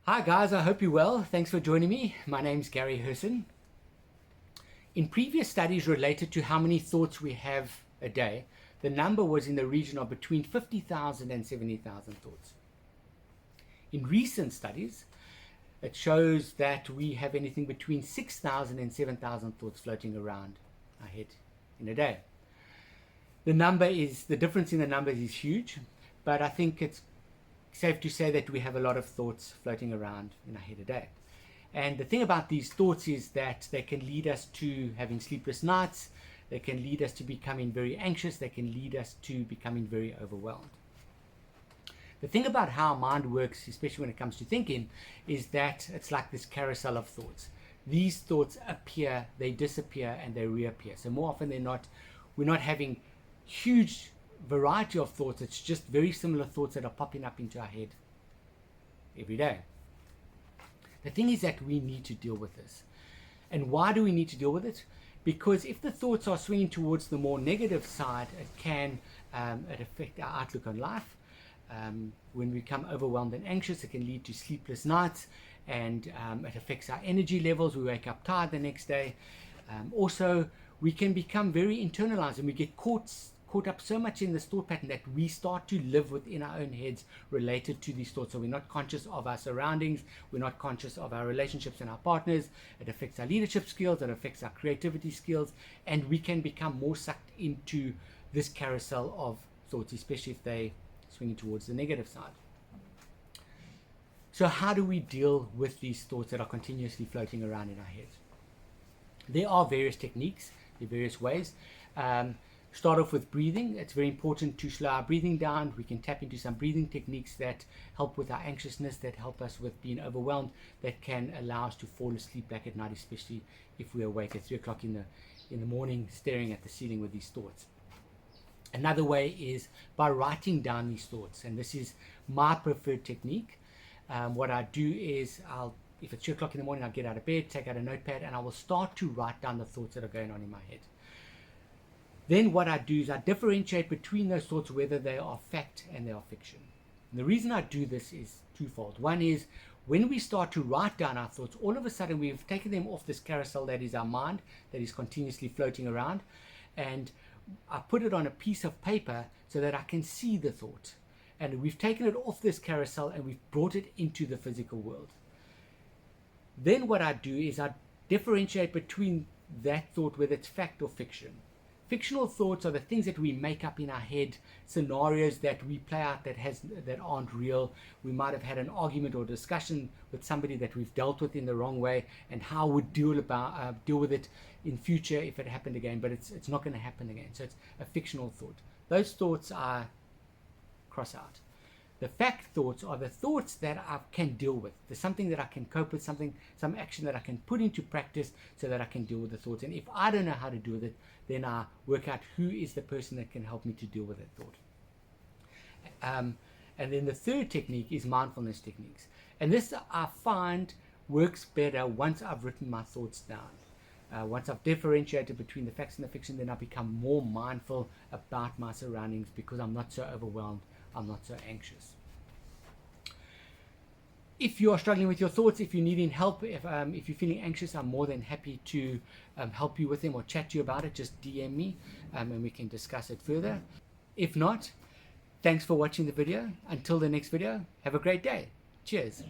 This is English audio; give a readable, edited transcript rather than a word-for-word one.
Hi guys, I hope you're well. Thanks for joining me. My name's Gary Herson. In previous studies related to how many thoughts we have a day, the number was in the region of between 50,000 and 70,000 thoughts. In recent studies, it shows that we have anything between 6,000 and 7,000 thoughts floating around our head in a day. The difference in the numbers is huge, but I think it's safe to say that we have a lot of thoughts floating around in our head a day. And the thing about these thoughts is that they can lead us to having sleepless nights, they can lead us to becoming very anxious, they can lead us to becoming very overwhelmed. The thing about how our mind works, especially when it comes to thinking, is that it's like this carousel of thoughts. These thoughts appear, they disappear, and they reappear. So more often than not, we're not having huge variety of thoughts. It's just very similar thoughts that are popping up into our head every day. The thing is that we need to deal with this. And why do we need to deal with it? Because if the thoughts are swinging towards the more negative side, it can affect our outlook on life. When we become overwhelmed and anxious, it can lead to sleepless nights, and it affects our energy levels. We wake up tired the next day. Also, we can become very internalized, and we get caught up so much in this thought pattern that we start to live within our own heads related to these thoughts. So we're not conscious of our surroundings, we're not conscious of our relationships and our partners. It affects our leadership skills, it affects our creativity skills, and we can become more sucked into this carousel of thoughts, especially if they swing towards the negative side. So how do we deal with these thoughts that are continuously floating around in our heads? There are various techniques, there are various ways. Start off with breathing. It's very important to slow our breathing down. We can tap into some breathing techniques that help with our anxiousness, that help us with being overwhelmed, that can allow us to fall asleep back at night, especially if we're awake at 3 o'clock in the morning staring at the ceiling with these thoughts. Another way is by writing down these thoughts, and this is my preferred technique. What I do is if it's 2 o'clock in the morning, I'll get out of bed, take out a notepad, and I will start to write down the thoughts that are going on in my head. Then what I do is I differentiate between those thoughts, whether they are fact and they are fiction. And the reason I do this is twofold. One is when we start to write down our thoughts, all of a sudden we've taken them off this carousel that is our mind, that is continuously floating around, and I put it on a piece of paper so that I can see the thought. And we've taken it off this carousel and we've brought it into the physical world. Then what I do is I differentiate between that thought, whether it's fact or fiction. Fictional thoughts are the things that we make up in our head, scenarios that we play out that aren't real. We might have had an argument or discussion with somebody that we've dealt with in the wrong way, and how we'd deal with it in future if it happened again, but it's not going to happen again. So it's a fictional thought. Those thoughts I cross out. The fact thoughts are the thoughts that I can deal with. There's something that I can cope with, some action that I can put into practice so that I can deal with the thoughts. And if I don't know how to deal with it, then I work out who is the person that can help me to deal with that thought. And then the third technique is mindfulness techniques. And this I find works better once I've written my thoughts down. Once I've differentiated between the facts and the fiction, then I become more mindful about my surroundings because I'm not so overwhelmed, I'm not so anxious. If you are struggling with your thoughts, if you're needing help, if you're feeling anxious, I'm more than happy to help you with them or chat to you about it. Just DM me and we can discuss it further. If not, thanks for watching the video. Until the next video, have a great day. Cheers.